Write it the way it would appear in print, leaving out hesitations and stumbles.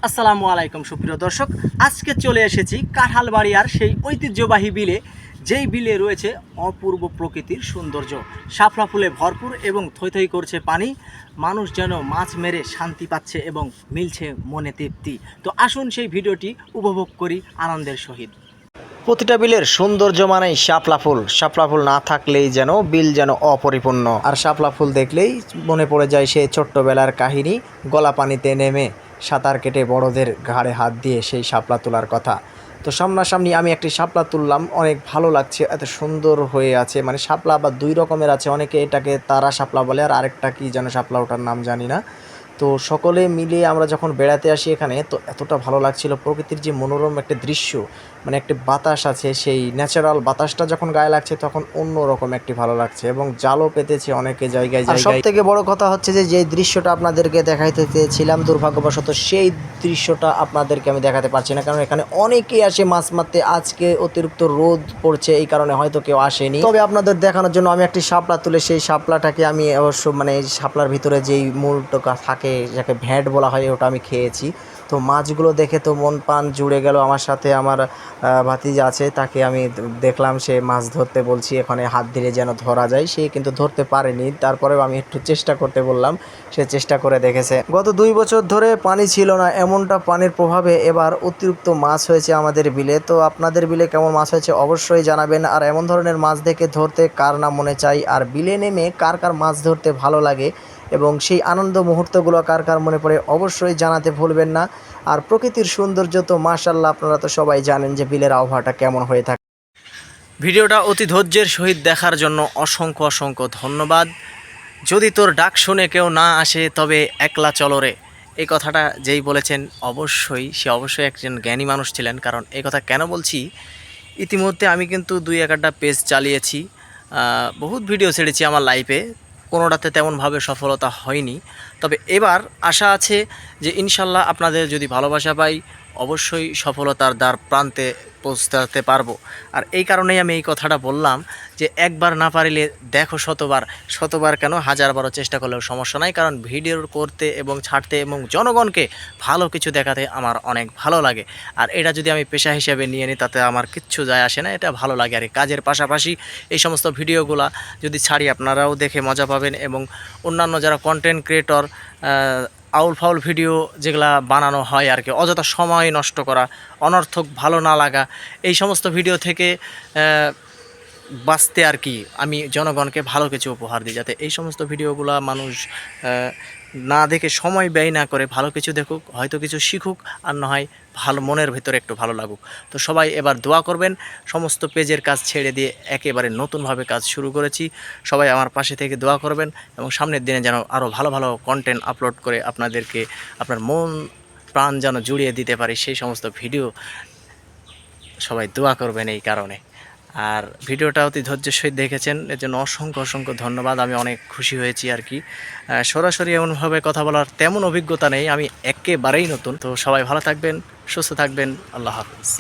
আসসালামু আলাইকুম সুপ্রিয় দর্শক, আজকে চলে এসেছি কাঁঠালবাড়িয়ার সেই ঐতিহ্যবাহী বিলে, যেই বিলে রয়েছে অপূর্ব প্রকৃতির সৌন্দর্য, শাপলা ফুলে ভরপুর এবং থই থই করছে পানি। মানুষ যেন মাছ মেরে শান্তি পাচ্ছে এবং মিলছে মনে তৃপ্তি। তো আসুন সেই ভিডিওটি উপভোগ করি আনন্দের সহিত। প্রতিটা বিলের সৌন্দর্য মানেই শাপলা ফুল না থাকলেই যেন বিল যেন অপরিপূর্ণ। আর শাপলা ফুল দেখলেই মনে পড়ে যায় সেই ছোট্টবেলার কাহিনী, গলা পানিতে নেমে সাঁতার কেটে বড়দের ঘাড়ে হাত দিয়ে সেই শাপলা তোলার কথা। তো সামনাসামনি আমি একটি শাপলা তুললাম, অনেক ভালো লাগছে, এত সুন্দর হয়ে আছে। মানে শাপলা আবার দুই রকমের আছে, অনেকে এটাকে তারা শাপলা বলে, আর আরেকটা কি যেন শাপলা, ওটার নাম জানি না। তো সকলে মিলে আমরা যখন বেড়াতে আসি এখানে, তো এতটা ভালো লাগছিল, প্রকৃতির যে মনোরম একটা দৃশ্য, মানে একটি বাতাস আছে, সেই ন্যাচারাল বাতাসটা যখন গায়ে লাগছে তখন অন্যরকম একটি ভালো লাগছে। এবং জালও পেতেছে অনেকে জায়গায় জায়গায়। সব থেকে বড় কথা হচ্ছে যে দৃশ্যটা আপনাদেরকে দেখাইতে চেয়েছিলাম, দুর্ভাগ্যবশত সেই দৃশ্যটা আপনাদেরকে আমি দেখাতে পারছি না, কারণ এখানে অনেকেই আসে মাছ মারতে। আজকে অতিরিক্ত রোদ পড়ছে, এই কারণে হয়তো কেউ আসেনি। তবে আপনাদের দেখানোর জন্য আমি একটি শাপলা তুলে সেই শাপলাটাকে আমি অবশ্য মানে শাপলার ভিতরে যেই মূলটা থাকে, যাকে ভ্যাট বলা হয়, ওটা আমি খেয়েছি। তো মাছগুলো দেখে তো মন প্রাণ জুড়ে গেল। আমার সাথে আমার ভাতিজা আছে, তাকে আমি দেখলাম সে মাছ ধরতে বলছি, এখানে হাত দিলে যেন ধরা যায়, সে কিন্তু ধরতে পারেনি। তারপরেও আমি একটু চেষ্টা করতে বললাম, সে চেষ্টা করে দেখেছে। গত 2 বছর ধরে পানি ছিল না, এমনটা পানির প্রভাবে এবার অতিরিক্ত মাছ হয়েছে আমাদের বিলে। তো আপনাদের বিলে কেমন মাছ হয়েছে অবশ্যই জানাবেন। আর এমন ধরনের মাছ দেখে ধরতে কার না মনে চাই, আর বিলে নেমে কার কার মাছ ধরতে ভালো লাগে এবং সেই আনন্দ মুহূর্তগুলো কার কার মনে পড়ে অবশ্যই জানাতে ভুলবেন না। আর প্রকৃতির সৌন্দর্য তো মাশাআল্লাহ, আপনারা তো সবাই জানেন যে বিলের আবহাওয়াটা কেমন হয়ে থাকে। ভিডিওটা অতি ধৈর্যের সহিত দেখার জন্য অসংখ্য অসংখ্য ধন্যবাদ। যদি তোর ডাক শুনে কেউ না আসে তবে একলা চলরে, এই কথাটা যেই বলেছেন সে অবশ্যই একজন জ্ঞানী মানুষ ছিলেন। কারণ এই কথা কেন বলছি, ইতিমধ্যে আমি কিন্তু 2-1টা পেজ চালিয়েছি, বহুত ভিডিও ছেড়েছি আমার লাইফে, কোনোটাতে তেমনভাবে সফলতা হয়নি। তবে এবার আশা আছে যে ইনশাল্লাহ আপনাদের যদি ভালোবাসা পাই অবশ্যই সফলতার দ্বার প্রান্তে পৌঁছাতে পারবো। আর এই কারণেই আমি এই কথাটা বললাম যে একবার না পারিলে দেখো শতবার, শতবার কেন, 1000বারও চেষ্টা করলেও সমস্যা নাই। কারণ ভিডিও করতে এবং ছাড়তে এবং জনগণকে ভালো কিছু দেখাতে আমার অনেক ভালো লাগে। আর এটা যদি আমি পেশা হিসেবে নিয়ে নিই তাতে আমার কিচ্ছু যায় আসে না, এটা ভালো লাগে। আর কাজের পাশাপাশি এই সমস্ত ভিডিওগুলা যদি ছাড়ি আপনারাও দেখে মজা পাবেন। এবং অন্যান্য যারা কন্টেন্ট ক্রিয়েটর আউল ফাউল ভিডিও যেগুলা বানানো হয় আর কি, অযথা সময় নষ্ট করা, অনর্থক ভালো না লাগা, এই সমস্ত ভিডিও থেকে বাঁচতে আর কি আমি জনগণকে ভালো কিছু উপহার দিই, যাতে এই সমস্ত ভিডিওগুলো মানুষ না দেখে সময় ব্যয় না করে ভালো কিছু দেখুক, হয়তো কিছু শিখুক, আর না হয় ভালো মনের ভিতরে একটু ভালো লাগুক। তো সবাই এবার দোয়া করবেন, সমস্ত পেজের কাজ ছেড়ে দিয়ে একেবারে নতুনভাবে কাজ শুরু করেছি। সবাই আমার পাশে থেকে দোয়া করবেন এবং সামনের দিনে যেন আরও ভালো ভালো কন্টেন্ট আপলোড করে আপনাদেরকে আপনার মন প্রাণ যেন জুড়িয়ে দিতে পারি, সেই সমস্ত ভিডিও সবাই দোয়া করবেন এই কারণে। আর ভিডিওটা অতি ধৈর্যের সহিত দেখেছেন, এর জন্য অসংখ্য অসংখ্য ধন্যবাদ। আমি অনেক খুশি হয়েছি আর কি। সরাসরি এমনভাবে কথা বলার তেমন অভিজ্ঞতা নেই, আমি একেবারেই নতুন। তো সবাই ভালো থাকবেন, সুস্থ থাকবেন, আল্লাহ হাফিজ।